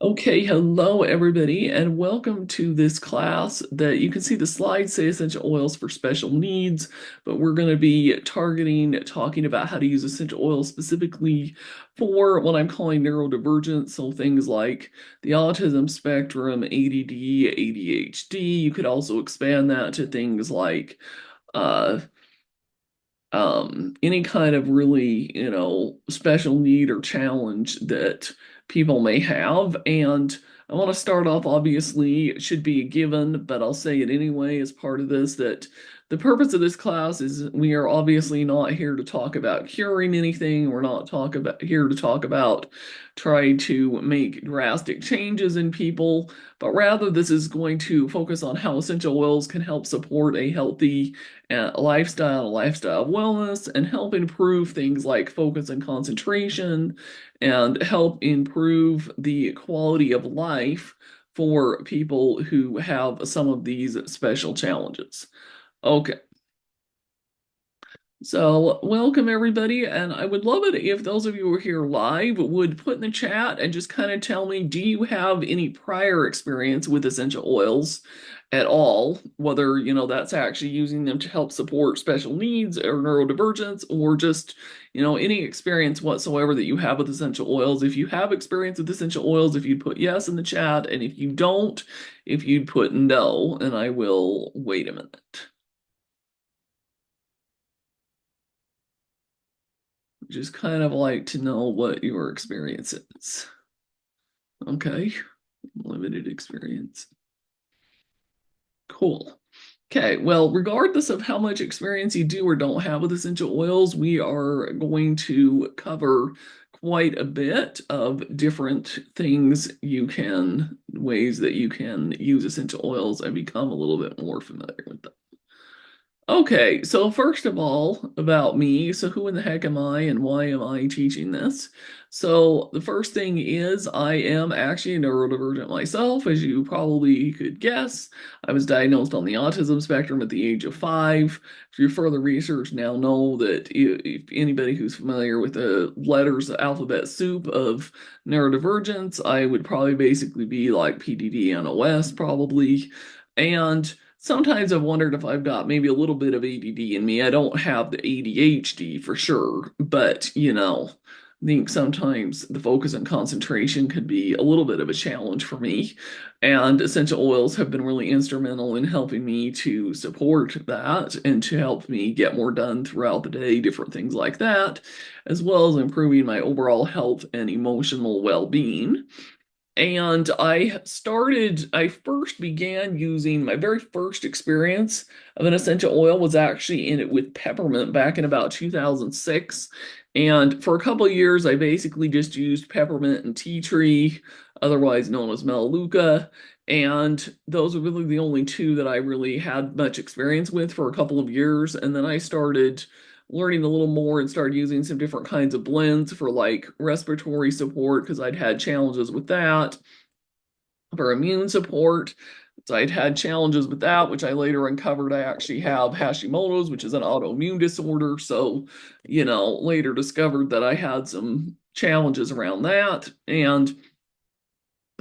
Okay, hello everybody, and welcome to this class that you can see the slides say essential oils for special needs, but we're going to be talking about how to use essential oils specifically for what I'm calling neurodivergent. So things like the autism spectrum, ADD, ADHD. You could also expand that to things like uh, any kind of really, special need or challenge that people may have. And I want to start off, obviously, it should be a given, but I'll say it anyway as part of this that the purpose of this class is we are obviously not here to talk about curing anything. We're not here to talk about trying to make drastic changes in people, but rather this is going to focus on how essential oils can help support a healthy a lifestyle of wellness, and help improve things like focus and concentration, and help improve the quality of life for people who have some of these special challenges. Okay. So, welcome everybody, and I would love it if those of you who are here live would put in the chat and just kind of tell me, do you have any prior experience with essential oils at all? Whether, that's actually using them to help support special needs or neurodivergence, or just, any experience whatsoever that you have with essential oils. If you have experience with essential oils, if you'd put yes in the chat, and if you don't, if you'd put no, and I will wait a minute. Just kind of like to know what your experience is. Okay, limited experience. Cool. Okay, well, regardless of how much experience you do or don't have with essential oils, we are going to cover quite a bit of different ways that you can use essential oils and become a little bit more familiar with them. Okay, so first of all, about me. So, who in the heck am I and why am I teaching this? So, the first thing is I am actually a neurodivergent myself, as you probably could guess. I was diagnosed on the autism spectrum at the age of 5. If you further research now know that if anybody who's familiar with the letters, the alphabet soup of neurodivergence, I would probably basically be like PDD NOS, probably. And sometimes I've wondered if I've got maybe a little bit of ADD in me. I don't have the ADHD for sure, but I think sometimes the focus and concentration could be a little bit of a challenge for me. And essential oils have been really instrumental in helping me to support that and to help me get more done throughout the day, different things like that, as well as improving my overall health and emotional well-being. And I first began using my very first experience of an essential oil was actually in it with peppermint back in about 2006. And for a couple of years, I basically just used peppermint and tea tree, otherwise known as melaleuca. And those were really the only two that I really had much experience with for a couple of years. And then I started learning a little more and started using some different kinds of blends for like respiratory support because I'd had challenges with that, for immune support. So I'd had challenges with that, which I later uncovered I actually have Hashimoto's, which is an autoimmune disorder. So, later discovered that I had some challenges around that. And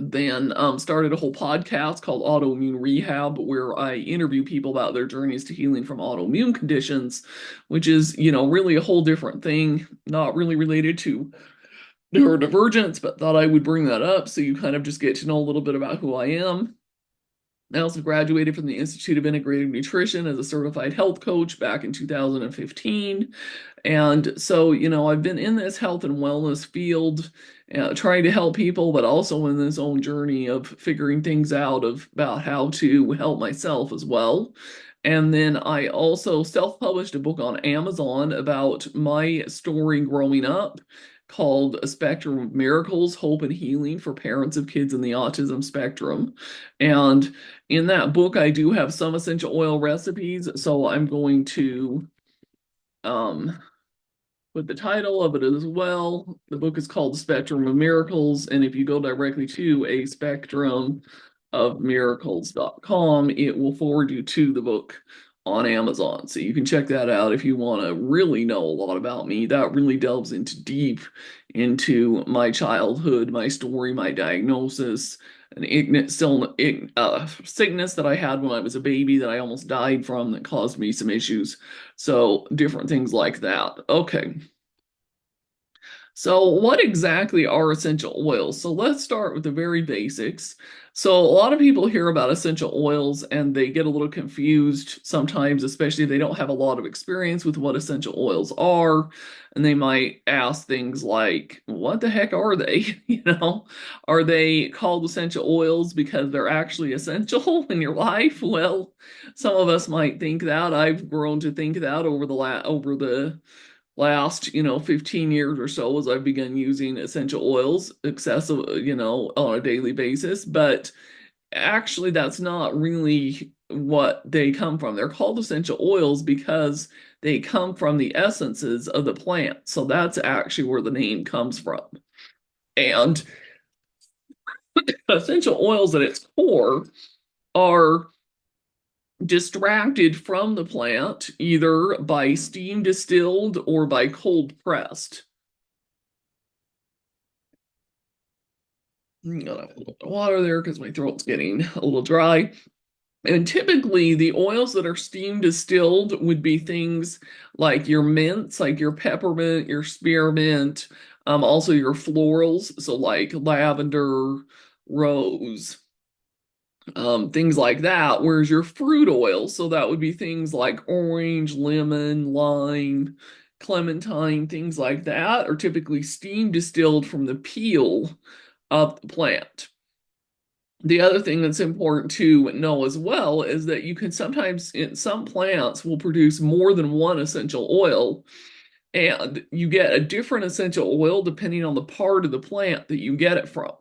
then started a whole podcast called Autoimmune Rehab, where I interview people about their journeys to healing from autoimmune conditions, which is, really a whole different thing, not really related to neurodivergence, but thought I would bring that up so you kind of just get to know a little bit about who I am. I also graduated from the Institute of Integrative Nutrition as a certified health coach back in 2015. And so, I've been in this health and wellness field, trying to help people, but also in this own journey of figuring things out about how to help myself as well. And then I also self-published a book on Amazon about my story growing up called A Spectrum of Miracles, Hope and Healing for Parents of Kids in the Autism Spectrum. And in that book, I do have some essential oil recipes, so I'm going to um, put the title of it as well. The book is called Spectrum of Miracles, and if you go directly to a spectrum of miracles.com, it will forward you to the book on Amazon. So you can check that out if you want to really know a lot about me. That really delves into deep into my childhood, my story, my diagnosis, an sickness that I had when I was a baby that I almost died from that caused me some issues. So different things like that. Okay. So, what exactly are essential oils? So, let's start with the very basics. So, a lot of people hear about essential oils and they get a little confused sometimes, especially if they don't have a lot of experience with what essential oils are. And they might ask things like, what the heck are they? Are they called essential oils because they're actually essential in your life? Well, some of us might think that. I've grown to think that over the last 15 years or so as I've begun using essential oils excessive on a daily basis, but actually that's not really what they come from. They're called essential oils because they come from the essences of the plant, so that's actually where the name comes from. And essential oils at its core are distracted from the plant either by steam distilled or by cold pressed. Gotta have a little bit of water there because my throat's getting a little dry. And typically, the oils that are steam distilled would be things like your mints, like your peppermint, your spearmint, also your florals, so like lavender, rose, things like that. Whereas your fruit oils, so that would be things like orange, lemon, lime, clementine, things like that, are typically steam distilled from the peel of the plant. The other thing that's important to know as well is that you can sometimes, in some plants, will produce more than one essential oil, and you get a different essential oil depending on the part of the plant that you get it from.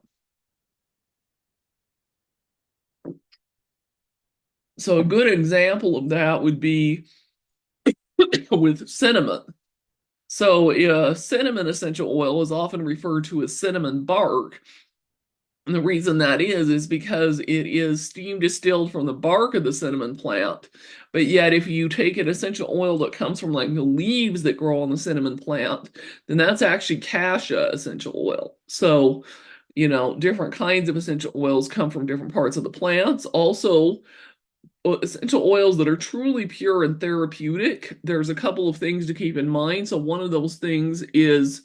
So, a good example of that would be with cinnamon. So, cinnamon essential oil is often referred to as cinnamon bark. And the reason that is because it is steam distilled from the bark of the cinnamon plant. But yet, if you take an essential oil that comes from like the leaves that grow on the cinnamon plant, then that's actually cassia essential oil. So, different kinds of essential oils come from different parts of the plants. Also, essential oils that are truly pure and therapeutic, there's a couple of things to keep in mind. So, one of those things is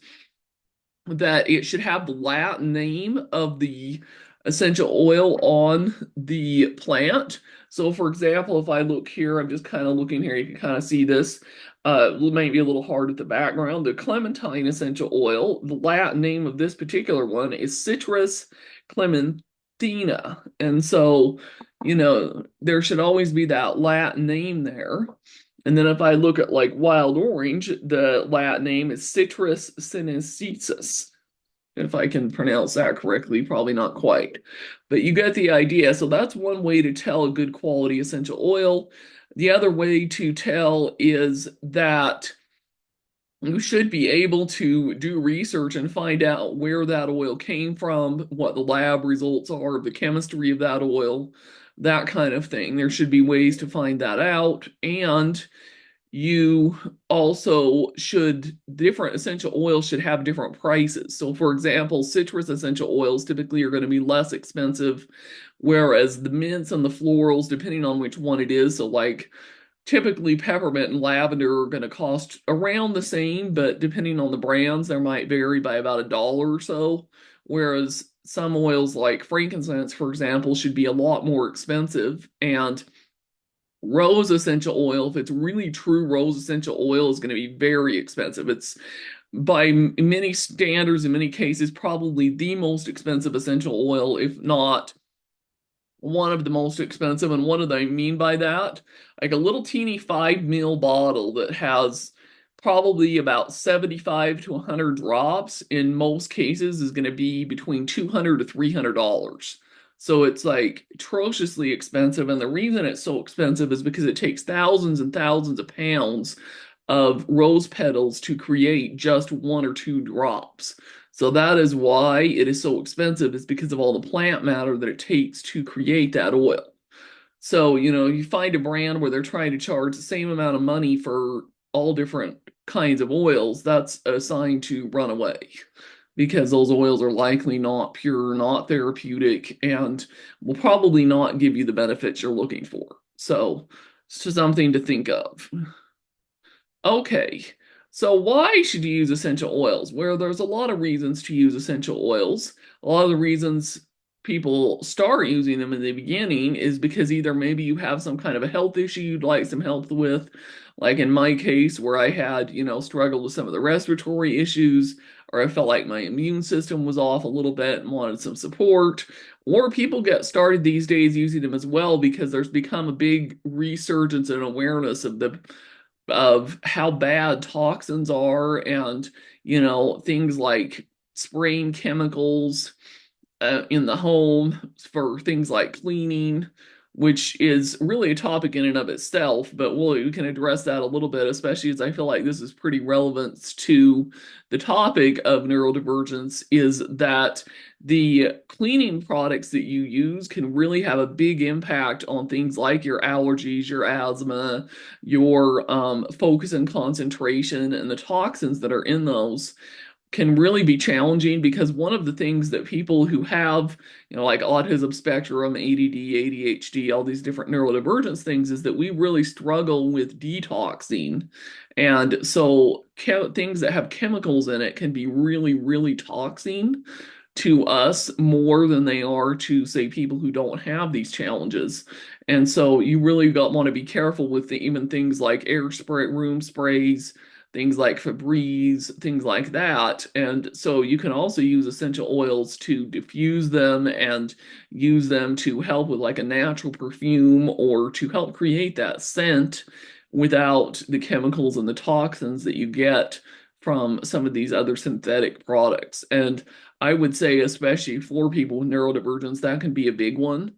that it should have the Latin name of the essential oil on the plant. So, for example, if I look here, I'm just kind of looking here, you can kind of see this. Maybe a little hard at the background. The clementine essential oil, the Latin name of this particular one is Citrus clementina. And so, there should always be that Latin name there. And then if I look at like wild orange, the Latin name is Citrus sinensis. If I can pronounce that correctly, probably not quite. But you get the idea. So that's one way to tell a good quality essential oil. The other way to tell is that you should be able to do research and find out where that oil came from, what the lab results are of the chemistry of that oil, that kind of thing. There should be ways to find that out. And you also should, different essential oils should have different prices. So, for example, citrus essential oils typically are going to be less expensive, whereas the mints and the florals, depending on which one it is, so like typically peppermint and lavender are going to cost around the same, but depending on the brands, there might vary by about $1 or so. Whereas some oils like frankincense, for example, should be a lot more expensive. And rose essential oil, if it's really true rose essential oil, is going to be very expensive. It's by many standards, in many cases, probably the most expensive essential oil, if not one of the most expensive. And what do I mean by that? Like a little teeny 5 ml bottle that has probably about 75 to 100 drops in most cases is going to be between $200 to $300. So it's like atrociously expensive. And the reason it's so expensive is because it takes thousands and thousands of pounds of rose petals to create just 1 or 2 drops. So that is why it is so expensive, is because of all the plant matter that it takes to create that oil. So, you find a brand where they're trying to charge the same amount of money for all different kinds of oils, that's a sign to run away because those oils are likely not pure, not therapeutic, and will probably not give you the benefits you're looking for. So, it's just something to think of. Okay, so why should you use essential oils? Well, there's a lot of reasons to use essential oils. A lot of the reasons people start using them in the beginning is because either maybe you have some kind of a health issue you'd like some help with, like in my case where I had, struggled with some of the respiratory issues, or I felt like my immune system was off a little bit and wanted some support. Or people get started these days using them as well because there's become a big resurgence and awareness of how bad toxins are and things like spraying chemicals in the home for things like cleaning, which is really a topic in and of itself, but we can address that a little bit, especially as I feel like this is pretty relevant to the topic of neurodivergence, is that the cleaning products that you use can really have a big impact on things like your allergies, your asthma, your focus and concentration, and the toxins that are in those can really be challenging because one of the things that people who have, like autism spectrum, ADD, ADHD, all these different neurodivergence things, is that we really struggle with detoxing. And so things that have chemicals in it can be really, really toxing to us more than they are to, say, people who don't have these challenges. And so you really want to be careful with even things like air spray, room sprays, things like Febreze, things like that. And so you can also use essential oils to diffuse them and use them to help with like a natural perfume or to help create that scent without the chemicals and the toxins that you get from some of these other synthetic products. And I would say, especially for people with neurodivergence, that can be a big one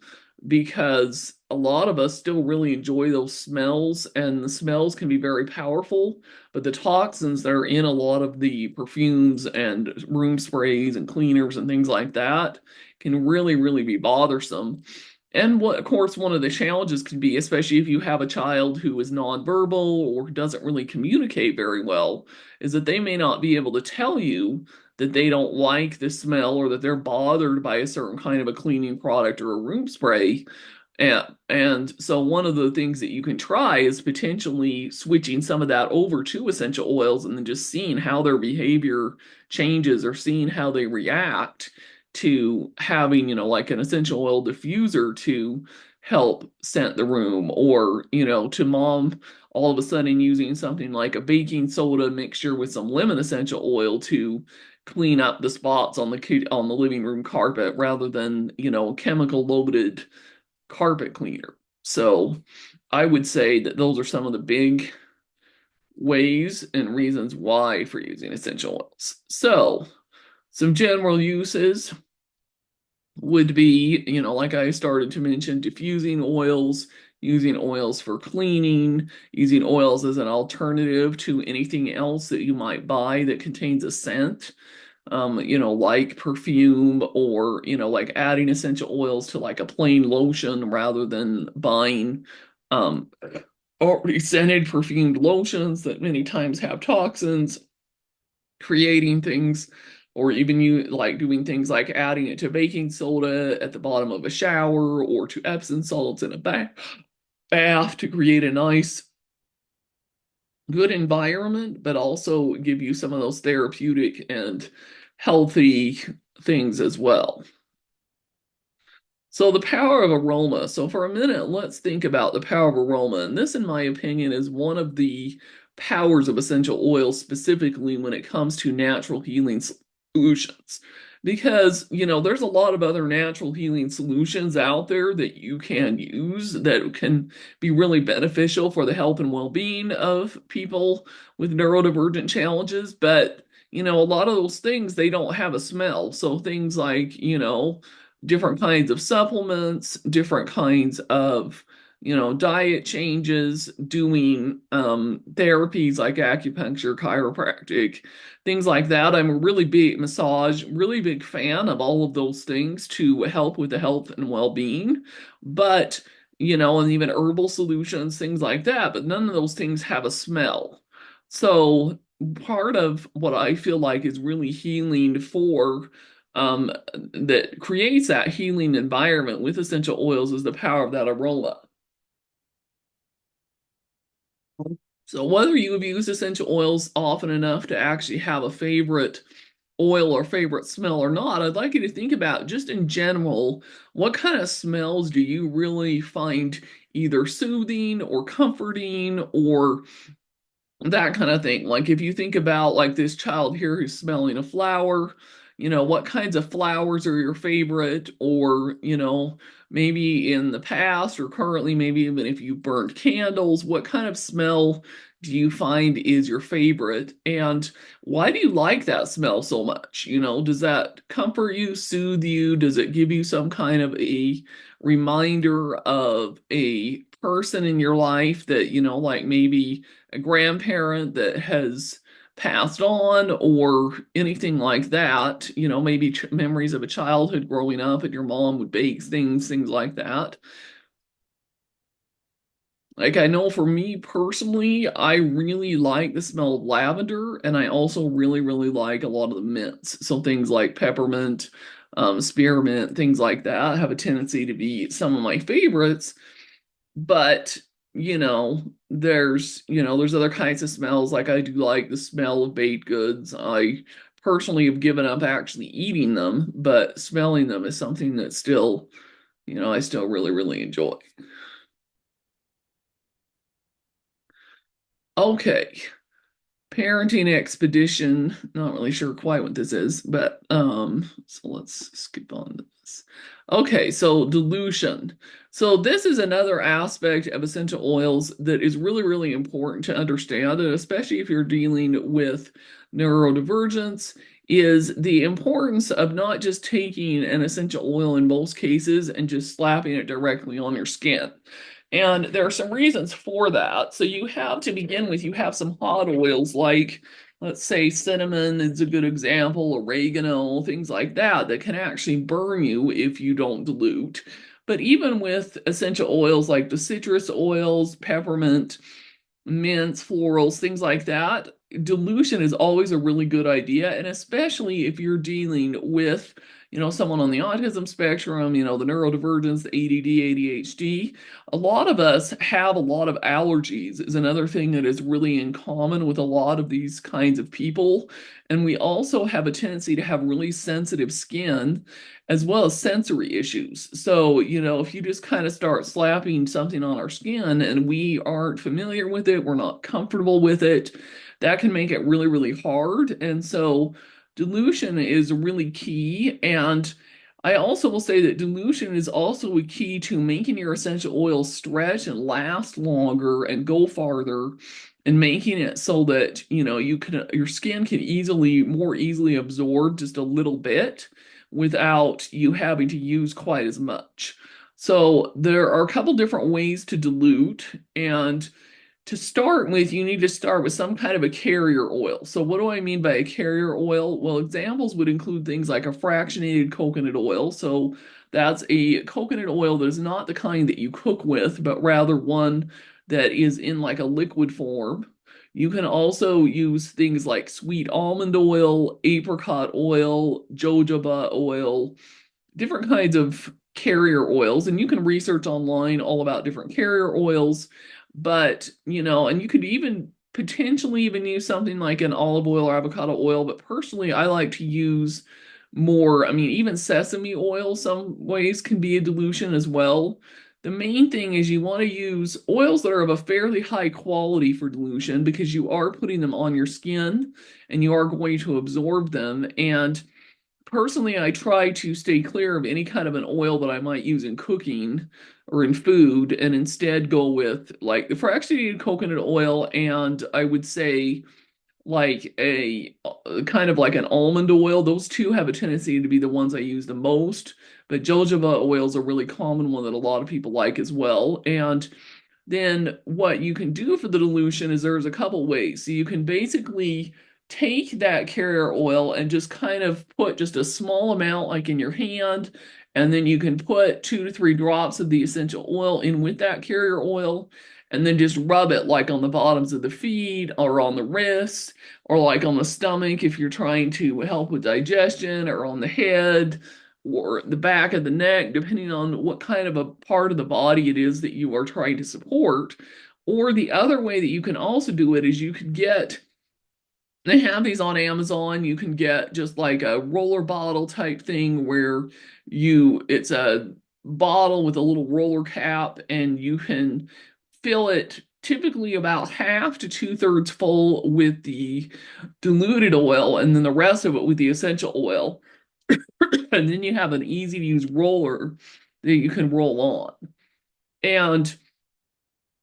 because a lot of us still really enjoy those smells, and the smells can be very powerful, but the toxins that are in a lot of the perfumes and room sprays and cleaners and things like that can really, really be bothersome. And what, of course, one of the challenges can be, especially if you have a child who is nonverbal or doesn't really communicate very well, is that they may not be able to tell you that they don't like the smell or that they're bothered by a certain kind of a cleaning product or a room spray. And so one of the things that you can try is potentially switching some of that over to essential oils and then just seeing how their behavior changes or seeing how they react to having, like an essential oil diffuser to help scent the room, or, to mom all of a sudden using something like a baking soda mixture with some lemon essential oil to clean up the spots on the living room carpet rather than, chemical loaded carpet cleaner. So I would say that those are some of the big ways and reasons why for using essential oils. So some general uses would be, like I started to mention, diffusing oils, using oils for cleaning, using oils as an alternative to anything else that you might buy that contains a scent, like perfume, or, like adding essential oils to like a plain lotion rather than buying um, already scented perfumed lotions that many times have toxins, creating things, or even you like doing things like adding it to baking soda at the bottom of a shower or to Epsom salts in a bath to create a nice, good environment, but also give you some of those therapeutic and healthy things as well. So the power of aroma. So for a minute, let's think about the power of aroma. And this, in my opinion, is one of the powers of essential oils, specifically when it comes to natural healing solutions. Because, there's a lot of other natural healing solutions out there that you can use that can be really beneficial for the health and well-being of people with neurodivergent challenges. But, a lot of those things, they don't have a smell. So things like, different kinds of supplements, different kinds of, diet changes, doing therapies like acupuncture, chiropractic, things like that. I'm a really big really big fan of all of those things to help with the health and well-being. But and even herbal solutions, things like that, but none of those things have a smell. So part of what I feel like is really healing for that creates that healing environment with essential oils is the power of that aroma. So whether you have used essential oils often enough to actually have a favorite oil or favorite smell or not, I'd like you to think about just in general, what kind of smells do you really find either soothing or comforting or that kind of thing. Like if you think about like this child here who's smelling a flower, what kinds of flowers are your favorite? Or, maybe in the past or currently, maybe even if you burned candles, what kind of smell do you find is your favorite? And why do you like that smell so much? Does that comfort you, soothe you? Does it give you some kind of a reminder of a person in your life that, like maybe a grandparent that has passed on or anything like that, maybe memories of a childhood growing up and your mom would bake things like that. Like I know for me personally, I really like the smell of lavender and I also really, really like a lot of the mints. So things like peppermint, spearmint, things like that have a tendency to be some of my favorites. But, there's other kinds of smells. Like I do like the smell of baked goods. I personally have given up actually eating them, but smelling them is something that still, I still really, really enjoy. Okay. Parenting expedition. Not really sure quite what this is, but so let's skip on to this. Okay, so dilution. So this is another aspect of essential oils that is really, really important to understand, and especially if you're dealing with neurodivergence, is the importance of not just taking an essential oil in most cases and just slapping it directly on your skin. And there are some reasons for that. So you have to begin with, you have some hot oils like, let's say, cinnamon is a good example, oregano, things like that, that can actually burn you if you don't dilute. But even with essential oils like the citrus oils, peppermint, mints, florals, things like that, dilution is always a really good idea. And especially if you're dealing with, someone on the autism spectrum, the neurodivergence, the ADD, ADHD. A lot of us have a lot of allergies, is another thing that is really in common with a lot of these kinds of people. And we also have a tendency to have really sensitive skin as well as sensory issues. So, if you just kind of start slapping something on our skin and we aren't familiar with it, we're not comfortable with it, that can make it really, really hard. And so, dilution is really key. And I also will say that dilution is also a key to making your essential oils stretch and last longer and go farther and making it so that, your skin can more easily absorb just a little bit without you having to use quite as much. So there are a couple different ways to dilute, and to start with, you need to start with some kind of a carrier oil. So what do I mean by a carrier oil? Well, examples would include things like a fractionated coconut oil. So that's a coconut oil that is not the kind that you cook with, but rather one that is in like a liquid form. You can also use things like sweet almond oil, apricot oil, jojoba oil, different kinds of carrier oils, and you can research online all about different carrier oils. But, and you could even potentially even use something like an olive oil or avocado oil. But personally, I like to use more, I mean, even sesame oil, some ways can be a dilution as well. The main thing is you want to use oils that are of a fairly high quality for dilution because you are putting them on your skin and you are going to absorb them. And personally, I try to stay clear of any kind of an oil that I might use in cooking or in food and instead go with like the fractionated coconut oil and I would say like a kind of like an almond oil. Those two have a tendency to be the ones I use the most, but jojoba oil is a really common one that a lot of people like as well. And then what you can do for the dilution is there's a couple ways. So you can basically take that carrier oil and just kind of put just a small amount like in your hand, and then you can put 2 to 3 drops of the essential oil in with that carrier oil, and then just rub it like on the bottoms of the feet or on the wrists or like on the stomach if you're trying to help with digestion, or on the head or the back of the neck, depending on what kind of a part of the body it is that you are trying to support. Or the other way that you can also do it is you could get, they have these on Amazon. You can get just like a roller bottle type thing where it's a bottle with a little roller cap, and you can fill it typically about half to 2/3 full with the diluted oil, and then the rest of it with the essential oil. And then you have an easy to use roller that you can roll on. And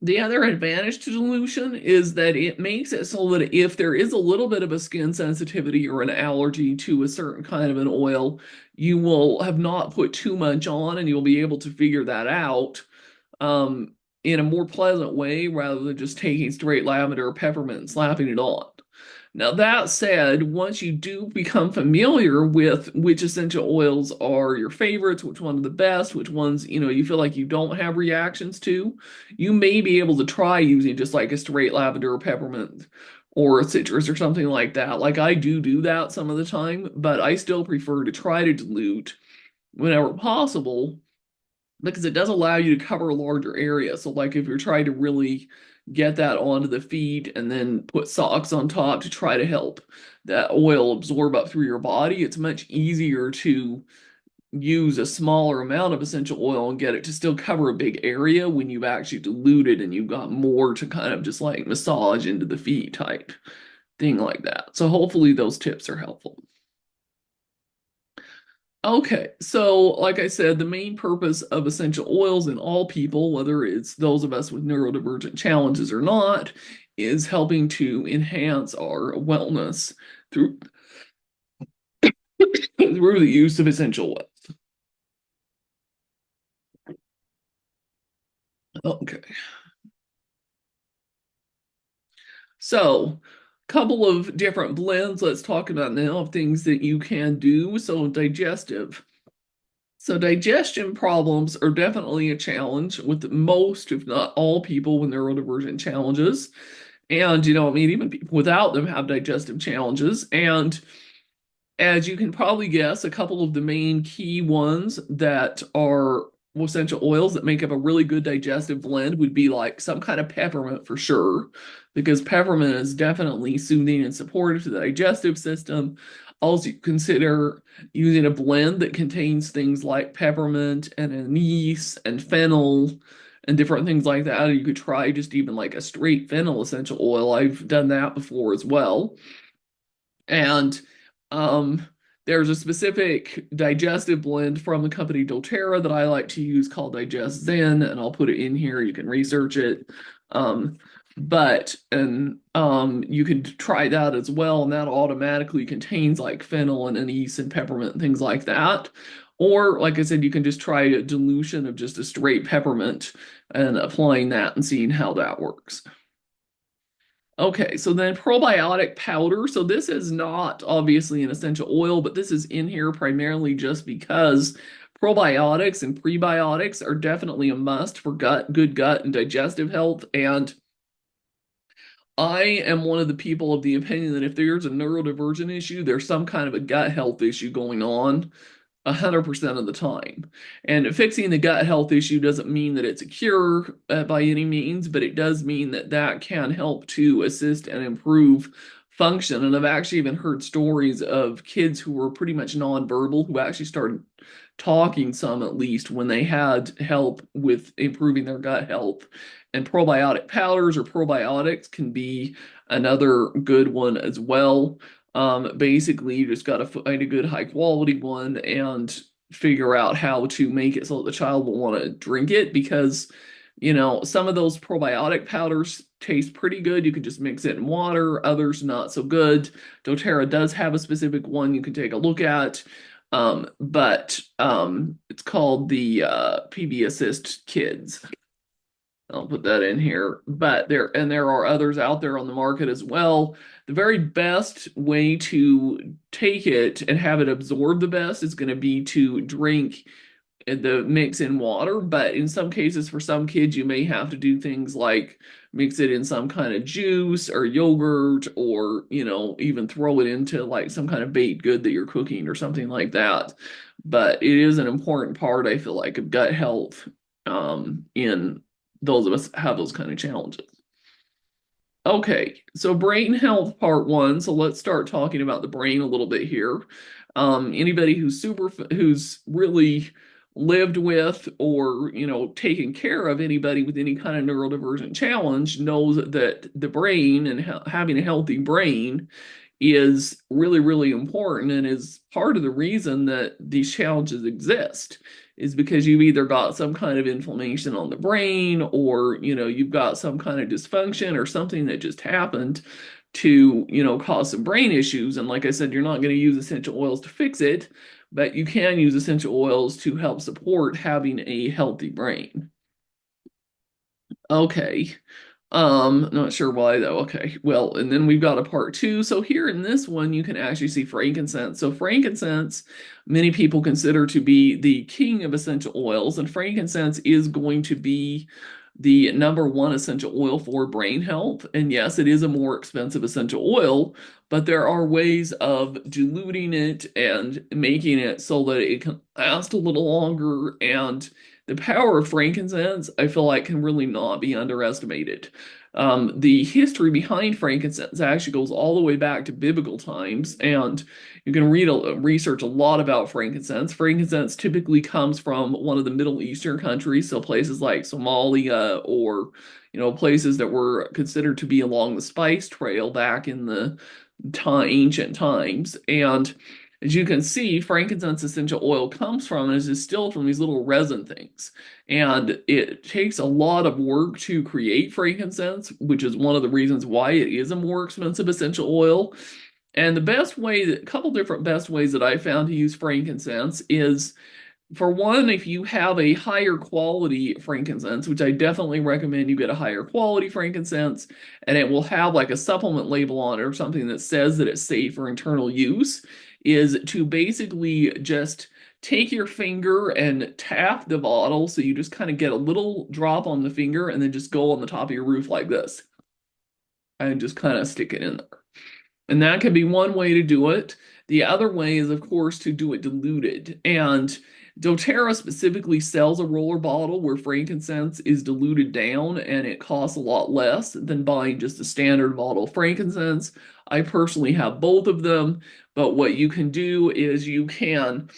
the other advantage to dilution is that it makes it so that if there is a little bit of a skin sensitivity or an allergy to a certain kind of an oil, you will have not put too much on, and you'll be able to figure that out um, in a more pleasant way rather than just taking straight lavender or peppermint and slapping it on. Now, that said, once you do become familiar with which essential oils are your favorites, which ones are the best, which ones, you feel like you don't have reactions to, you may be able to try using just like a straight lavender or peppermint or a citrus or something like that. Like I do that some of the time, but I still prefer to try to dilute whenever possible because it does allow you to cover a larger area. So, like if you're trying to really get that onto the feet and then put socks on top to try to help that oil absorb up through your body, it's much easier to use a smaller amount of essential oil and get it to still cover a big area when you've actually diluted and you've got more to kind of just like massage into the feet type thing like that. So, hopefully, those tips are helpful. Okay, so like I said, the main purpose of essential oils in all people, whether it's those of us with neurodivergent challenges or not, is helping to enhance our wellness through through the use of essential oils. Okay, so a couple of different blends. Let's talk about now of things that you can do. So digestive. So digestion problems are definitely a challenge with most, if not all, people with neurodivergent challenges. And, I mean, even people without them have digestive challenges. And as you can probably guess, a couple of the main key ones that are essential oils that make up a really good digestive blend would be like some kind of peppermint for sure, because peppermint is definitely soothing and supportive to the digestive system. Also, you consider using a blend that contains things like peppermint and anise and fennel and different things like that. Or you could try just even like a straight fennel essential oil. I've done that before as well. And um, there's a specific digestive blend from the company doTERRA that I like to use called Digest Zen, and I'll put it in here. You can research it. Um, you can try that as well, and that automatically contains like fennel and anise and peppermint and things like that. Or, like I said, you can just try a dilution of just a straight peppermint and applying that and seeing how that works. Okay, so then probiotic powder. So this is not obviously an essential oil, but this is in here primarily just because probiotics and prebiotics are definitely a must for good gut and digestive health. And I am one of the people of the opinion that if there's a neurodivergent issue, there's some kind of a gut health issue going on 100% of the time. And fixing the gut health issue doesn't mean that it's a cure by any means, but it does mean that that can help to assist and improve function. And I've actually even heard stories of kids who were pretty much nonverbal who actually started talking some at least when they had help with improving their gut health. And probiotic powders or probiotics can be another good one as well. Basically, you just got to find a good high quality one and figure out how to make it so that the child will want to drink it because, some of those probiotic powders taste pretty good. You can just mix it in water, others not so good. doTERRA does have a specific one you can take a look at. But it's called the PB Assist Kids. I'll put that in here. But there are others out there on the market as well. The very best way to take it and have it absorb the best is going to be to drink the mix in water, but in some cases, for some kids, you may have to do things like mix it in some kind of juice or yogurt, or, even throw it into like some kind of baked good that you're cooking or something like that. But it is an important part, I feel like, of gut health, in those of us have those kind of challenges. Okay, so brain health part one. So let's start talking about the brain a little bit here. Anybody who's really lived with or taken care of anybody with any kind of neurodivergent challenge knows that the brain and having a healthy brain is really, really important, and is part of the reason that these challenges exist, is because you've either got some kind of inflammation on the brain, or you've got some kind of dysfunction or something that just happened to cause some brain issues. And like I said, you're not going to use essential oils to fix it, but you can use essential oils to help support having a healthy brain. Okay. Not sure why though. Okay. Well, and then we've got a part two. So here in this one, you can actually see frankincense. So frankincense, many people consider to be the king of essential oils, and frankincense is going to be the number one essential oil for brain health. And yes, it is a more expensive essential oil, but there are ways of diluting it and making it so that it can last a little longer. And the power of frankincense, I feel like, can really not be underestimated. The history behind frankincense actually goes all the way back to biblical times, and you can research a lot about frankincense. Frankincense typically comes from one of the Middle Eastern countries, so places like Somalia, or places that were considered to be along the spice trail back in the ancient times. And as you can see, frankincense essential oil comes from and is distilled from these little resin things. And it takes a lot of work to create frankincense, which is one of the reasons why it is a more expensive essential oil. And a couple different best ways that I found to use frankincense is, for one, if you have a higher quality frankincense, which I definitely recommend you get a higher quality frankincense, and it will have like a supplement label on it or something that says that it's safe for internal use, is to basically just take your finger and tap the bottle. So you just kind of get a little drop on the finger and then just go on the top of your roof like this and just kind of stick it in there. And that can be one way to do it. The other way is, of course, to do it diluted. And doTERRA specifically sells a roller bottle where frankincense is diluted down, and it costs a lot less than buying just a standard bottle of frankincense. I personally have both of them, but what you can do is you can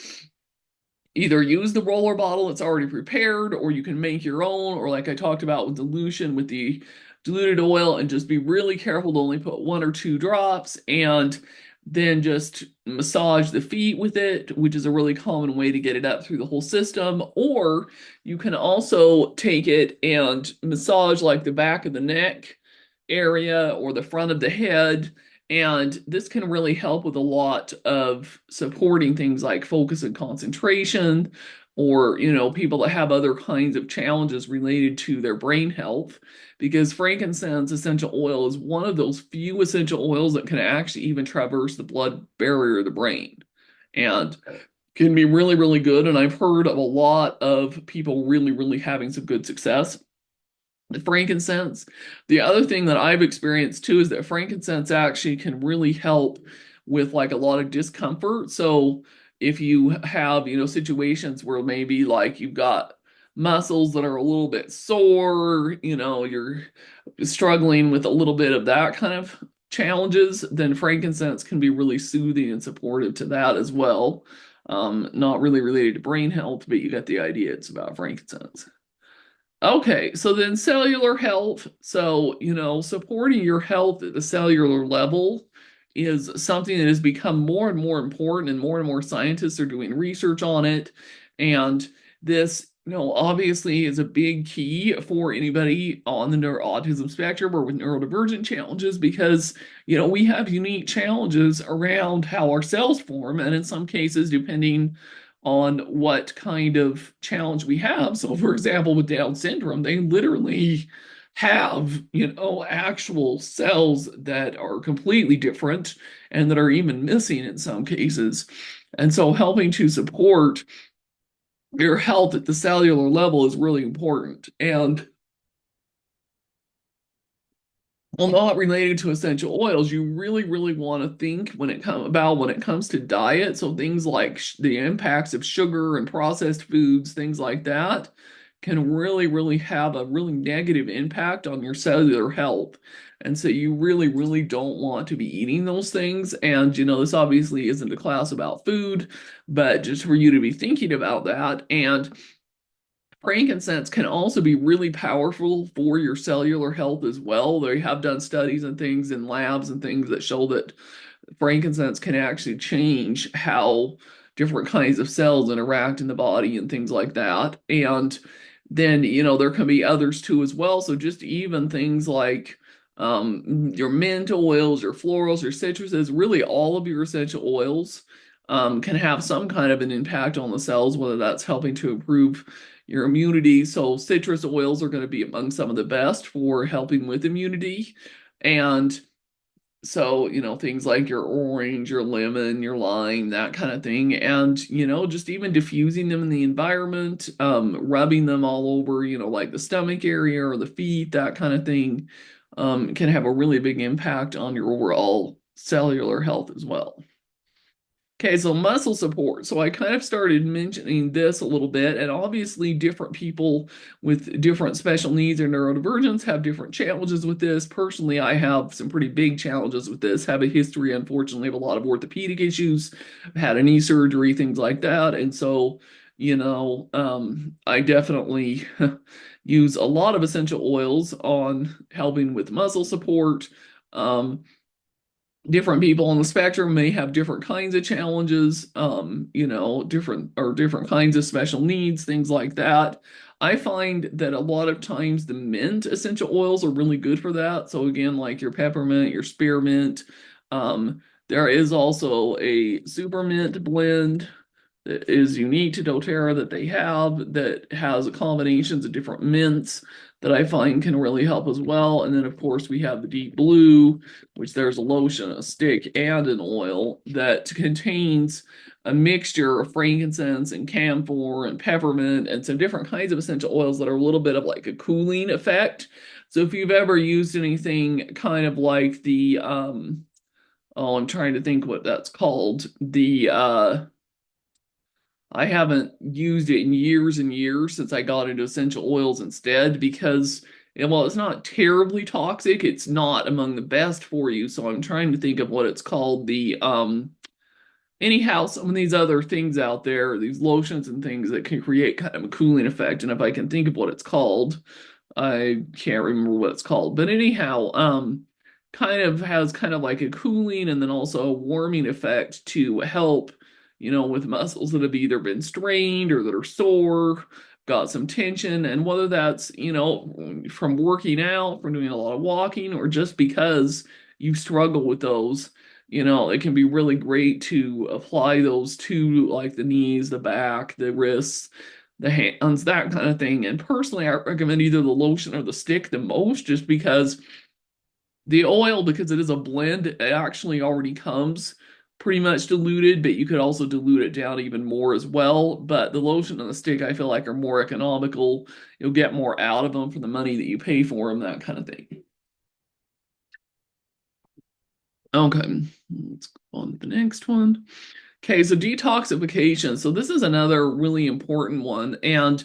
either use the roller bottle that's already prepared, or you can make your own, or like I talked about with dilution with the diluted oil, and just be really careful to only put 1 or 2 drops, and then just massage the feet with it, which is a really common way to get it up through the whole system. Or you can also take it and massage like the back of the neck area or the front of the head, and this can really help with a lot of supporting things like focus and concentration, or, people that have other kinds of challenges related to their brain health, because frankincense essential oil is one of those few essential oils that can actually even traverse the blood barrier of the brain, and can be really, really good. And I've heard of a lot of people really, really having some good success the frankincense. The other thing that I've experienced too is that frankincense actually can really help with like a lot of discomfort. So if you have, situations where maybe like you've got muscles that are a little bit sore, you're struggling with a little bit of that kind of challenges, then frankincense can be really soothing and supportive to that as well. Not really related to brain health, but you get the idea. It's about frankincense. Okay, so then cellular health. So, supporting your health at the cellular level is something that has become more and more important, and more scientists are doing research on it. And this, obviously is a big key for anybody on the autism spectrum or with neurodivergent challenges, because, we have unique challenges around how our cells form. And in some cases, depending on what kind of challenge we have. So, for example, with Down syndrome, they literally have, actual cells that are completely different and that are even missing in some cases. And so, helping to support your health at the cellular level is really important. And well, not related to essential oils, you really, really want to think when it comes to diet. So things like the impacts of sugar and processed foods, things like that, can really, really have a really negative impact on your cellular health. And so you really, really don't want to be eating those things. And this obviously isn't a class about food, but just for you to be thinking about that. And frankincense can also be really powerful for your cellular health as well. They have done studies and things in labs and things that show that frankincense can actually change how different kinds of cells interact in the body and things like that. And then, there can be others too as well. So just even things like your mint oils, your florals, your citruses, really all of your essential oils can have some kind of an impact on the cells, whether that's helping to improve your immunity. So citrus oils are going to be among some of the best for helping with immunity. And so, things like your orange, your lemon, your lime, that kind of thing. And, just even diffusing them in the environment, rubbing them all over, like the stomach area or the feet, that kind of thing, can have a really big impact on your overall cellular health as well. Okay, so muscle support. So I kind of started mentioning this a little bit, and obviously, different people with different special needs or neurodivergence have different challenges with this. Personally, I have some pretty big challenges with this. Have a history, unfortunately, of a lot of orthopedic issues, had a knee surgery, things like that. And so, I definitely use a lot of essential oils on helping with muscle support. Different people on the spectrum may have different kinds of challenges, different kinds of special needs, things like that. I find that a lot of times the mint essential oils are really good for that. So again, like your peppermint, your spearmint. There is also a super mint blend that is unique to doTERRA that they have that has combinations of different mints that I find can really help as well. And then, of course, we have the deep blue, which there's a lotion, a stick, and an oil that contains a mixture of frankincense and camphor and peppermint and some different kinds of essential oils that are a little bit of like a cooling effect. So if you've ever used anything kind of like I'm trying to think what that's called. I haven't used it in years and years since I got into essential oils instead because, while it's not terribly toxic, it's not among the best for you. So I'm trying to think of what it's called. Anyhow, some of these other things out there, these lotions and things that can create kind of a cooling effect. And if I can think of what it's called, I can't remember what it's called. But anyhow, kind of has kind of like a cooling and then also a warming effect to help, with muscles that have either been strained or that are sore, got some tension. And whether that's, from working out, from doing a lot of walking, or just because you struggle with those, it can be really great to apply those to like the knees, the back, the wrists, the hands, that kind of thing. And personally, I recommend either the lotion or the stick the most, just because the oil, because it is a blend, it actually already comes pretty much diluted, but you could also dilute it down even more as well. But the lotion and the stick, I feel like, are more economical. You'll get more out of them for the money that you pay for them, that kind of thing. Okay, let's go on to the next one. Okay, so detoxification. So this is another really important one. And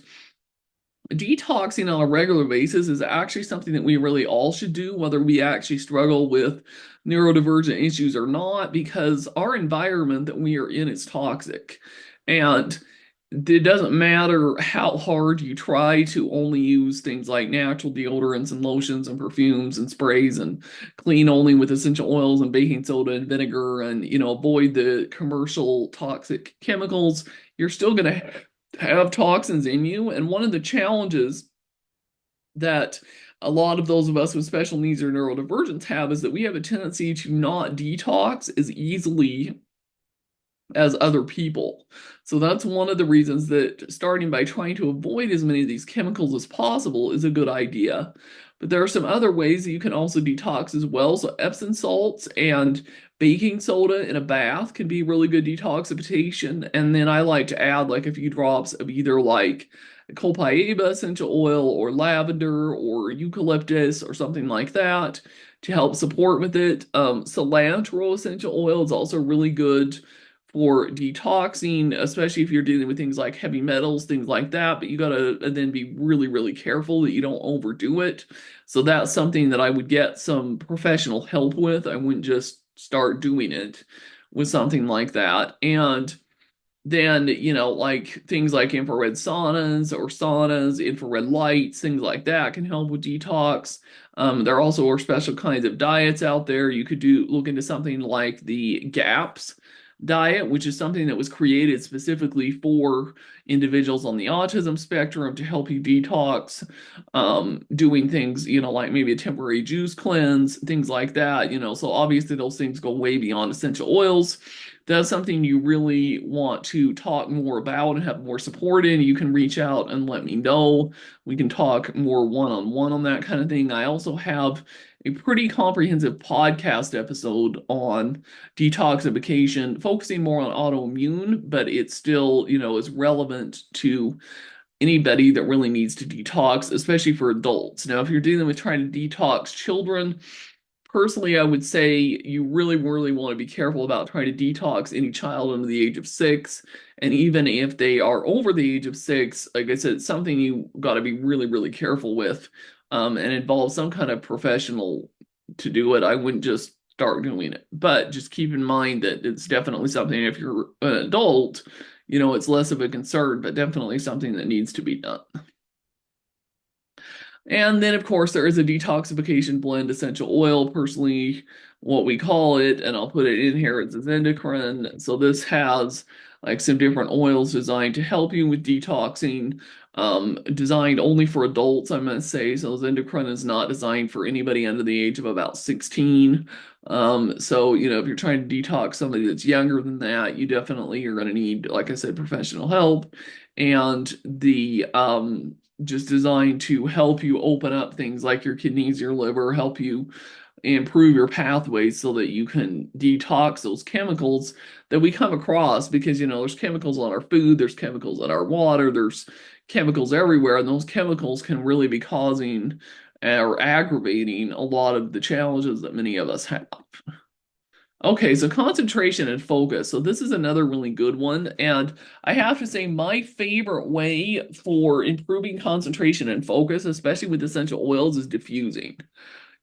detoxing on a regular basis is actually something that we really all should do, whether we actually struggle with neurodivergent issues or not, because our environment that we are in is toxic. And it doesn't matter how hard you try to only use things like natural deodorants and lotions and perfumes and sprays and clean only with essential oils and baking soda and vinegar and, avoid the commercial toxic chemicals, you're still going to have toxins in you. And one of the challenges that a lot of those of us with special needs or neurodivergence have is that we have a tendency to not detox as easily as other people. So that's one of the reasons that starting by trying to avoid as many of these chemicals as possible is a good idea. But there are some other ways that you can also detox as well. So Epsom salts and baking soda in a bath can be really good detoxification. And then I like to add like a few drops of either like copaiba essential oil or lavender or eucalyptus or something like that to help support with it. Cilantro essential oil is also really good for detoxing, especially if you're dealing with things like heavy metals, things like that. But you gotta then be really, really careful that you don't overdo it. So that's something that I would get some professional help with. I wouldn't just start doing it with something like that. And then, like things like infrared saunas, infrared lights, things like that can help with detox. There also are special kinds of diets out there. You could look into something like the GAPS diet, which is something that was created specifically for individuals on the autism spectrum to help you detox. Doing things, like maybe a temporary juice cleanse, things like that. So obviously those things go way beyond essential oils. That's something you really want to talk more about and have more support in, you can reach out and let me know. We can talk more one-on-one on that kind of thing. I also have a pretty comprehensive podcast episode on detoxification, focusing more on autoimmune, but it still, is relevant to anybody that really needs to detox, especially for adults. Now, if you're dealing with trying to detox children, personally, I would say you really, really want to be careful about trying to detox any child under the age of 6. And even if they are over the age of 6, like I said, it's something you got to be really, really careful with, and involve some kind of professional to do it. I wouldn't just start doing it. But just keep in mind that it's definitely something, if you're an adult, it's less of a concern, but definitely something that needs to be done. And then, of course, there is a detoxification blend essential oil, personally, what we call it, and I'll put it in here. It's endocrine. So this has like some different oils designed to help you with detoxing, designed only for adults, I must say. So endocrine is not designed for anybody under the age of about 16. So, if you're trying to detox somebody that's younger than that, you definitely are going to need, like I said, professional help. And the just designed to help you open up things like your kidneys, your liver, help you improve your pathways so that you can detox those chemicals that we come across because, there's chemicals on our food, there's chemicals in our water, there's chemicals everywhere, and those chemicals can really be causing or aggravating a lot of the challenges that many of us have. Okay, so concentration and focus. So this is another really good one. And I have to say, my favorite way for improving concentration and focus, especially with essential oils, is diffusing.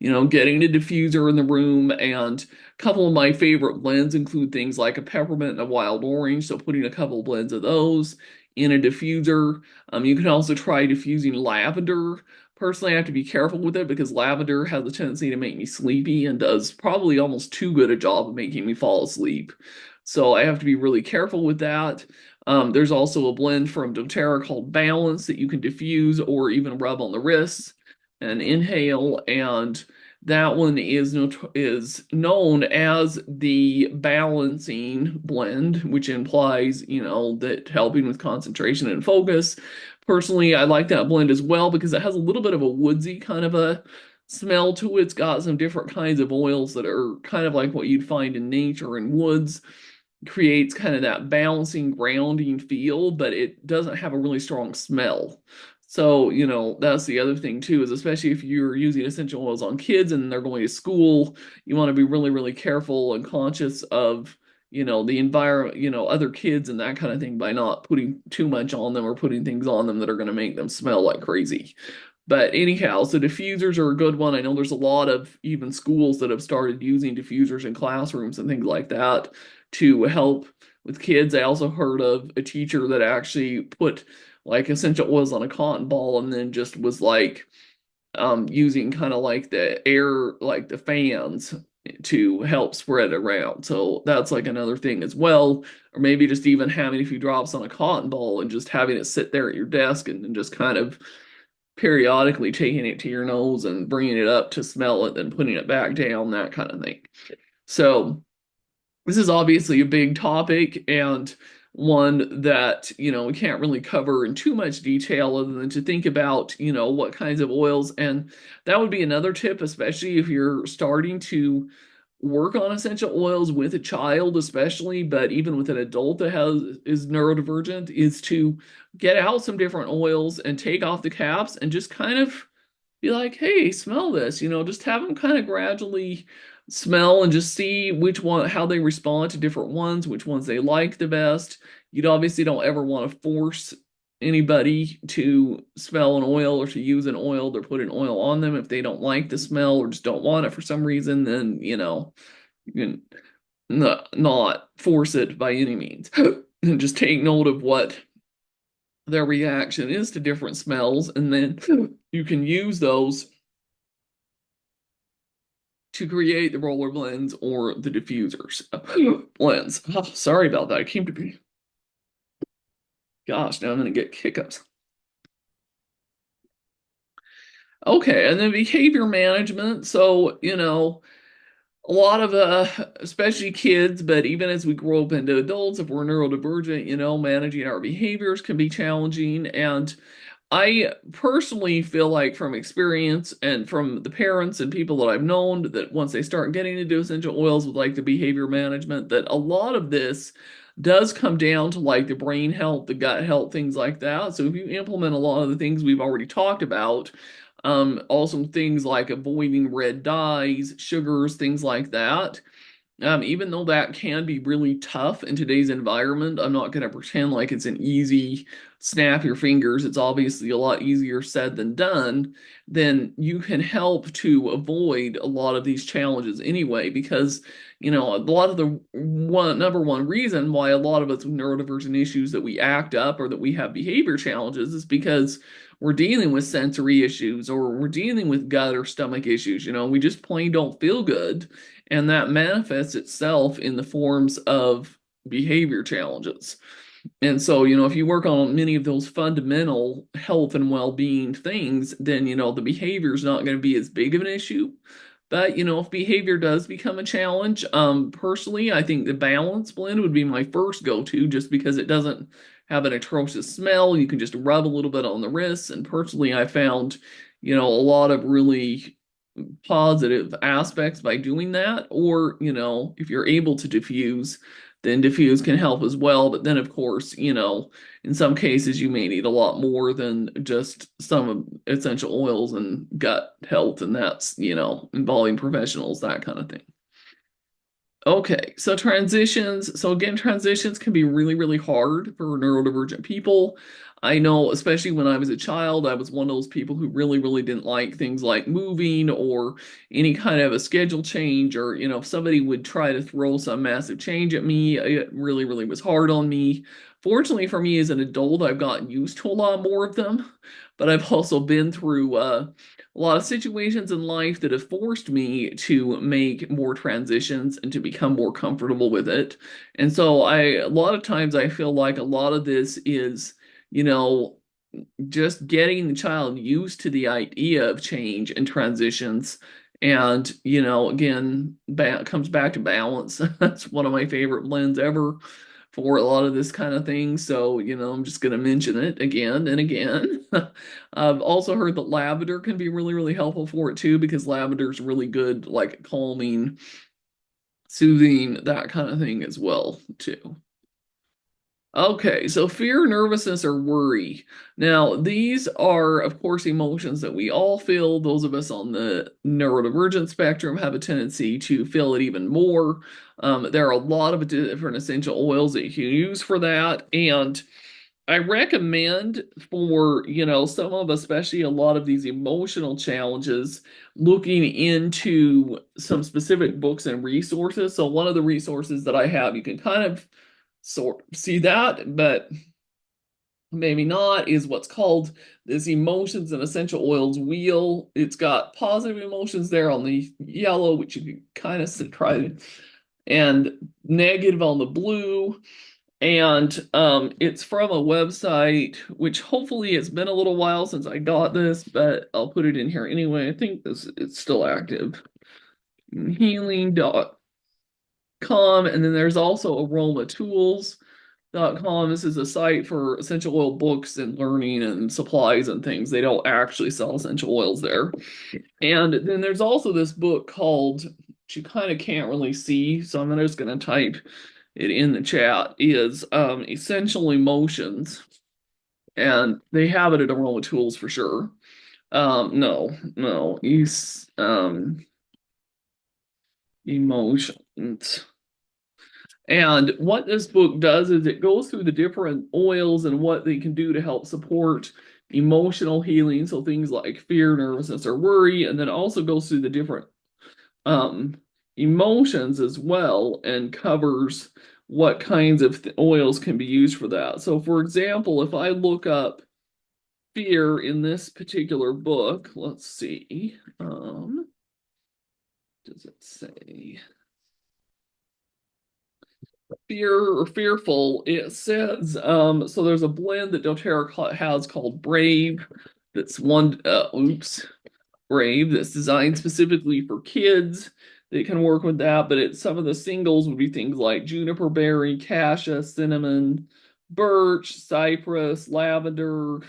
Getting a diffuser in the room, and a couple of my favorite blends include things like a peppermint and a wild orange. So putting a couple of blends of those in a diffuser. You can also try diffusing lavender. Personally, I have to be careful with it because lavender has a tendency to make me sleepy and does probably almost too good a job of making me fall asleep. So I have to be really careful with that. There's also a blend from doTERRA called Balance that you can diffuse or even rub on the wrists and inhale, and that one is known as the balancing blend, which implies, that helping with concentration and focus. Personally, I like that blend as well because it has a little bit of a woodsy kind of a smell to it. It's got some different kinds of oils that are kind of like what you'd find in nature and woods, creates kind of that balancing, grounding feel, but it doesn't have a really strong smell. So, that's the other thing too, is especially if you're using essential oils on kids and they're going to school, you want to be really, really careful and conscious of, the environment, other kids and that kind of thing by not putting too much on them or putting things on them that are going to make them smell like crazy. But anyhow, so diffusers are a good one. I know there's a lot of even schools that have started using diffusers in classrooms and things like that to help with kids. I also heard of a teacher that actually put like essential oils on a cotton ball and then just was like using kind of like the air, like the fans to help spread it around. So that's like another thing as well. Or maybe just even having a few drops on a cotton ball and just having it sit there at your desk and just kind of periodically taking it to your nose and bringing it up to smell it, then putting it back down, that kind of thing. So This is obviously a big topic and one that, we can't really cover in too much detail other than to think about, what kinds of oils. And that would be another tip, especially if you're starting to work on essential oils with a child, especially, but even with an adult that is neurodivergent, is to get out some different oils and take off the caps and just kind of be like, hey, smell this, just have them kind of gradually smell and just see which one, how they respond to different ones, which ones they like the best. You'd obviously don't ever want to force anybody to smell an oil or to use an oil or put an oil on them if they don't like the smell or just don't want it for some reason, then, you can not force it by any means. And just take note of what their reaction is to different smells, and then you can use those to create the roller blends or the diffusers blends. Oh, sorry about that. I came to be. Gosh, now I'm gonna get hiccups. Okay, and then behavior management. So, a lot of especially kids, but even as we grow up into adults, if we're neurodivergent, managing our behaviors can be challenging. And I personally feel like from experience and from the parents and people that I've known that once they start getting into essential oils with like the behavior management, that a lot of this does come down to like the brain health, the gut health, things like that. So if you implement a lot of the things we've already talked about, also things like avoiding red dyes, sugars, things like that, even though that can be really tough in today's environment, I'm not going to pretend like it's an easy snap your fingers. It's obviously a lot easier said than done. Then you can help to avoid a lot of these challenges anyway, because, a lot of the number one reason why a lot of us with neurodivergent issues that we act up or that we have behavior challenges is because we're dealing with sensory issues or we're dealing with gut or stomach issues. We just plain don't feel good, and that manifests itself in the forms of behavior challenges. And so, if you work on many of those fundamental health and well-being things, then, the behavior is not going to be as big of an issue. But, if behavior does become a challenge, personally, I think the balance blend would be my first go-to just because it doesn't have an atrocious smell. You can just rub a little bit on the wrists. And personally, I found, a lot of really positive aspects by doing that. Or, if you're able to diffuse, then diffuse can help as well. But then, of course, in some cases, you may need a lot more than just some essential oils and gut health, and that's, involving professionals, that kind of thing. Okay, so transitions. So again, transitions can be really, really hard for neurodivergent people. I know, especially when I was a child, I was one of those people who really, really didn't like things like moving or any kind of a schedule change, or, if somebody would try to throw some massive change at me, it really, really was hard on me. Fortunately for me as an adult, I've gotten used to a lot more of them, but I've also been through a lot of situations in life that have forced me to make more transitions and to become more comfortable with it. And so a lot of times I feel like a lot of this is, you know, just getting the child used to the idea of change and transitions. And, again, comes back to balance. That's one of my favorite blends ever for a lot of this kind of thing. So, I'm just going to mention it again and again. I've also heard that lavender can be really, really helpful for it too, because lavender is really good, like calming, soothing, that kind of thing as well, too. Okay, so fear, nervousness, or worry. Now, these are, of course, emotions that we all feel. Those of us on the neurodivergent spectrum have a tendency to feel it even more. There are a lot of different essential oils that you can use for that. And I recommend for, some of, especially a lot of these emotional challenges, looking into some specific books and resources. So one of the resources that I have, you can kind of sort see that, but maybe not, is what's called this emotions and essential oils wheel. It's got positive emotions there on the yellow, which you can kind of try to, and negative on the blue. And it's from a website, which hopefully it's been a little while since I got this, but I'll put it in here anyway. I think it's still active. Healing.com. com, and then there's also aromatools.com. This is a site for essential oil books and learning and supplies and things. They don't actually sell essential oils there. And then there's also this book called, which you kind of can't really see, so I'm just going to type it in the chat, is Essential Emotions. And they have it at Aroma Tools for sure. No, emotions. And what this book does is it goes through the different oils and what they can do to help support emotional healing. So things like fear, nervousness, or worry, and then also goes through the different um, emotions as well and covers what kinds of oils can be used for that. So, for example, if I look up fear in this particular book, let's see, does it say fear or fearful? It says, so there's a blend that doTERRA has called Brave. That's Brave, that's designed specifically for kids. They can work with that, but some of the singles would be things like juniper berry, cassia, cinnamon, birch, cypress, lavender,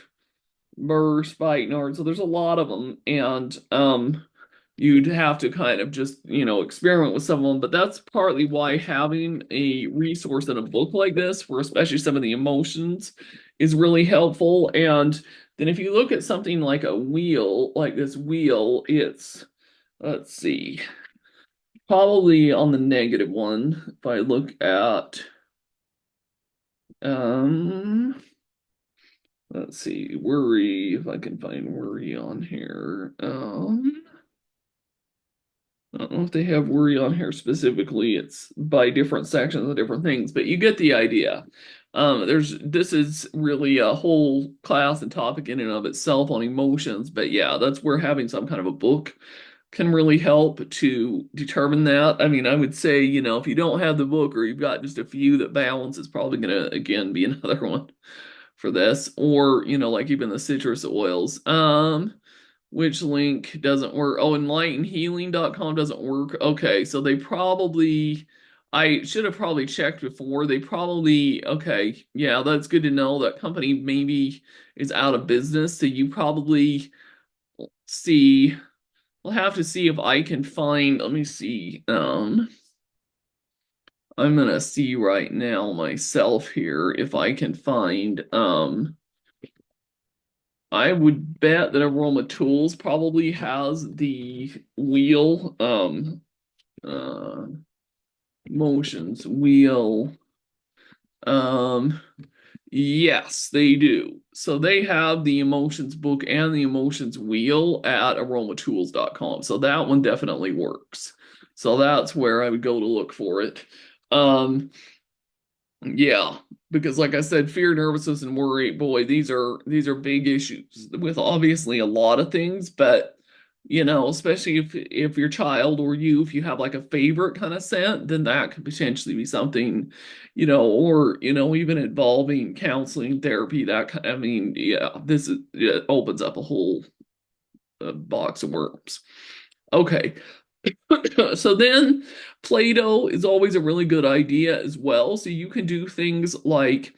myrrh, spikenard. So there's a lot of them, and you'd have to kind of just experiment with some of them. But that's partly why having a resource in a book like this, for especially some of the emotions, is really helpful. And then if you look at something like a wheel, like this wheel, it's, let's see, probably on the negative one. If I look at, let's see, worry, if I can find worry on here. I don't know if they have worry on here specifically. It's by different sections of different things, but you get the idea. This is really a whole class and topic in and of itself on emotions, but yeah, that's where having some kind of a book can really help to determine that. I mean, I would say, if you don't have the book or you've got just a few that balance, it's probably going to, again, be another one for this, or, like even the citrus oils. Which link doesn't work? Oh, enlightenhealing.com doesn't work. Okay, so I should have probably checked before. Okay, yeah, that's good to know. That company maybe is out of business. So you probably see, we'll have to see if I can find, let me see. I'm gonna see right now myself here if I can find, I would bet that Aroma Tools probably has the wheel uh motions wheel. Um yes, they do. So they have the emotions book and the emotions wheel at aromatools.com. So that one definitely works. So that's where I would go to look for it. Yeah, because like I said, fear, nervousness, and worry, boy, these are big issues with obviously a lot of things, but especially if your child or you, if you have like a favorite kind of scent, then that could potentially be something, or even involving counseling, therapy, that kind. I mean, yeah, it opens up a whole box of worms. Okay, so then Play-Doh is always a really good idea as well. So you can do things like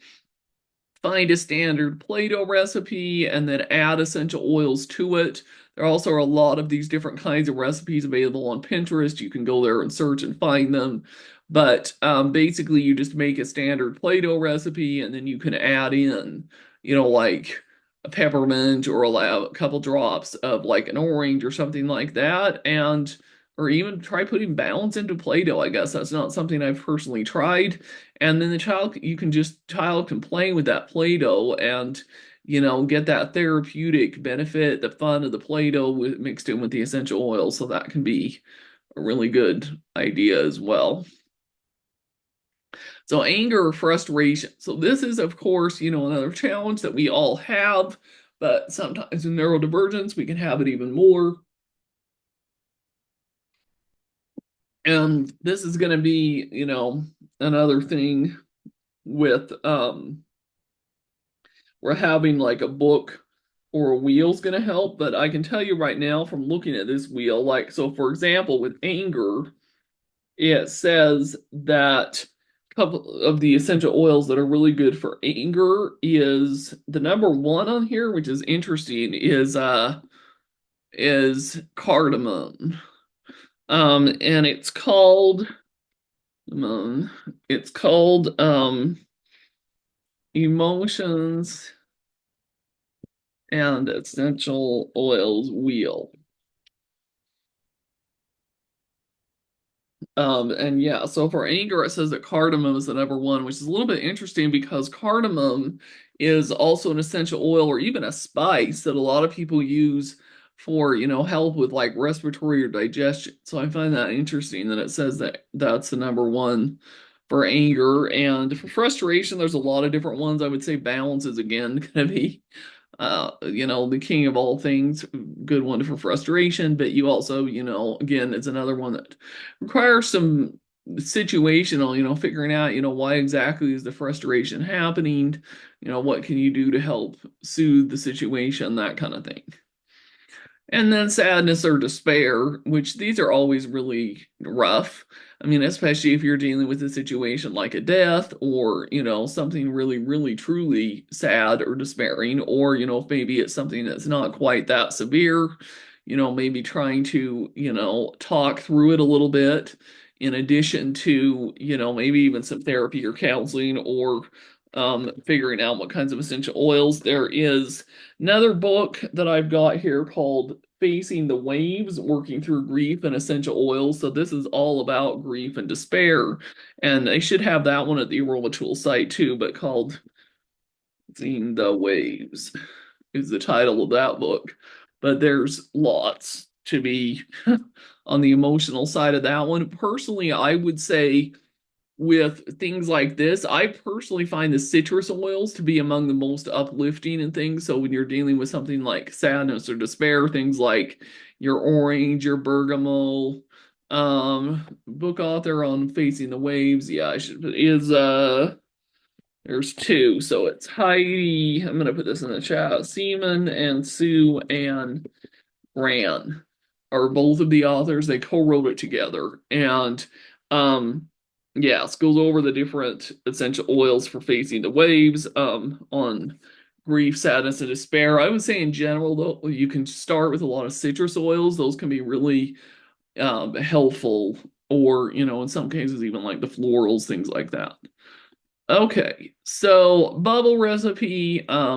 find a standard Play-Doh recipe and then add essential oils to it. There also are a lot of these different kinds of recipes available on Pinterest. You can go there and search and find them. But basically, you just make a standard Play-Doh recipe and then you can add in, like a peppermint or a couple drops of like an orange or something like that. Or even try putting balance into Play-Doh. I guess that's not something I've personally tried. And then child can play with that Play-Doh and get that therapeutic benefit, the fun of the Play-Doh mixed in with the essential oil. So that can be a really good idea as well. So anger or frustration. So this is, of course, another challenge that we all have, but sometimes in neurodivergence, we can have it even more. And this is going to be, another thing with we're having like a book or a wheel's going to help, but I can tell you right now from looking at this wheel, like, so for example, with anger, it says that a couple of the essential oils that are really good for anger is the number one on here, which is interesting, is cardamom. And it's called emotions and essential oils wheel. And yeah, so for anger, it says that cardamom is the number one, which is a little bit interesting because cardamom is also an essential oil or even a spice that a lot of people use for, help with like respiratory or digestion. So I find that interesting that it says that that's the number one for anger. And for frustration, there's a lot of different ones. I would say balance is again going to be the king of all things, good one for frustration, but you also, again, it's another one that requires some situational, figuring out, why exactly is the frustration happening, what can you do to help soothe the situation, that kind of thing. And then sadness or despair, which these are always really rough. I mean, especially if you're dealing with a situation like a death or, something really, really, truly sad or despairing, or, if maybe it's something that's not quite that severe, maybe trying to, talk through it a little bit in addition to, maybe even some therapy or counseling or figuring out what kinds of essential oils. There is another book that I've got here called Facing the Waves, Working Through Grief and Essential Oils. So this is all about grief and despair. And I should have that one at the Aroma Tool site too, but called Facing the Waves is the title of that book. But there's lots to be on the emotional side of that one. Personally, I would say with things like this, I personally find the citrus oils to be among the most uplifting and things. So when you're dealing with something like sadness or despair, things like your orange, your bergamot, book author on Facing the Waves, yeah, I should is there's two. So it's Heidi, I'm gonna put this in the chat, Seaman and Sue and Ran are both of the authors. They co-wrote it together. And yes, goes over the different essential oils for facing the waves, on grief, sadness, and despair. I would say in general, though, you can start with a lot of citrus oils. Those can be really helpful, or in some cases even like the florals, things like that. Okay, so bubble recipe. I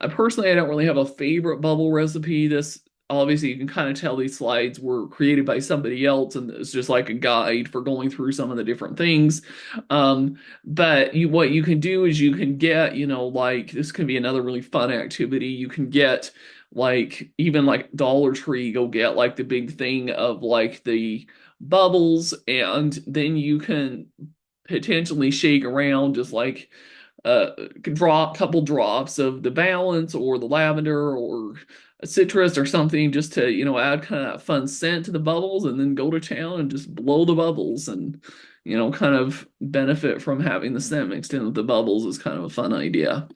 don't really have a favorite bubble recipe. This obviously you can kind of tell these slides were created by somebody else, and it's just like a guide for going through some of the different things. But what you can do is you can get, like this can be another really fun activity. You can get like even like Dollar Tree, go get like the big thing of like the bubbles, and then you can potentially shake around just like drop couple drops of the balance or the lavender or a citrus or something just to add kind of that fun scent to the bubbles, and then go to town and just blow the bubbles and kind of benefit from having the scent mixed in with the bubbles is kind of a fun idea.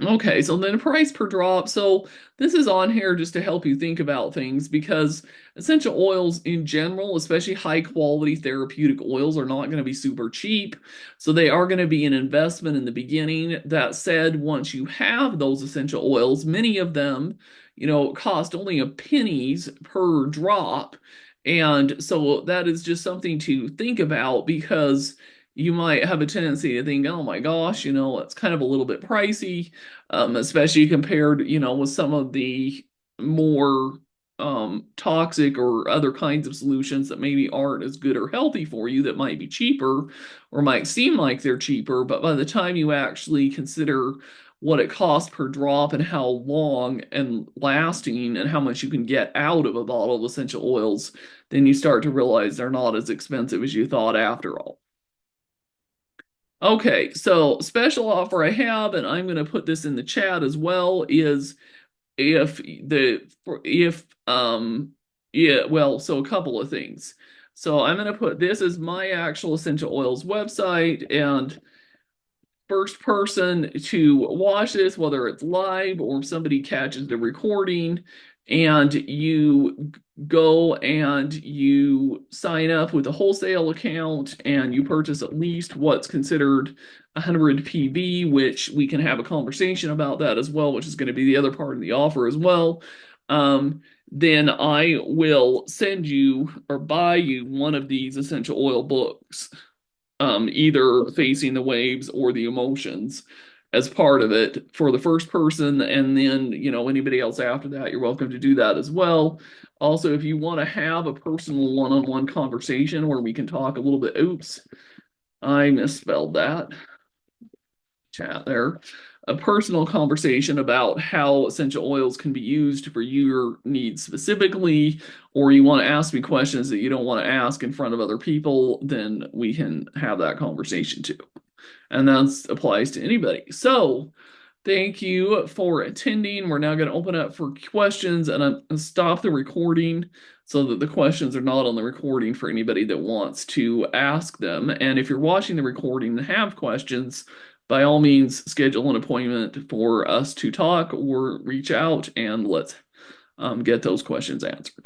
Okay, so then price per drop. So this is on here just to help you think about things because essential oils in general, especially high quality therapeutic oils, are not going to be super cheap. So they are going to be an investment in the beginning. That said, once you have those essential oils, many of them, cost only a pennies per drop. And so that is just something to think about because you might have a tendency to think, oh my gosh, it's kind of a little bit pricey, especially compared, with some of the more toxic or other kinds of solutions that maybe aren't as good or healthy for you that might be cheaper or might seem like they're cheaper. But by the time you actually consider what it costs per drop and how long and lasting and how much you can get out of a bottle of essential oils, then you start to realize they're not as expensive as you thought after all. Okay, so special offer I have, and I'm going to put this in the chat as well, is if yeah, well, so a couple of things. So I'm going to put this as my actual essential oils website, and first person to watch this, whether it's live or if somebody catches the recording, and you go and you sign up with a wholesale account and you purchase at least what's considered 100 PV, which we can have a conversation about that as well, which is going to be the other part of the offer as well. Um, then I will send you or buy you one of these essential oil books, either Facing the Waves or The Emotions, as part of it for the first person. And then, anybody else after that, you're welcome to do that as well. Also, if you want to have a personal one-on-one conversation where we can talk a little bit, oops, I misspelled that chat there. A personal conversation about how essential oils can be used for your needs specifically, or you want to ask me questions that you don't want to ask in front of other people, then we can have that conversation too. And that applies to anybody. So, thank you for attending. We're now going to open up for questions, and I'm going to stop the recording so that the questions are not on the recording for anybody that wants to ask them. And if you're watching the recording and have questions, by all means, schedule an appointment for us to talk or reach out and let's get those questions answered.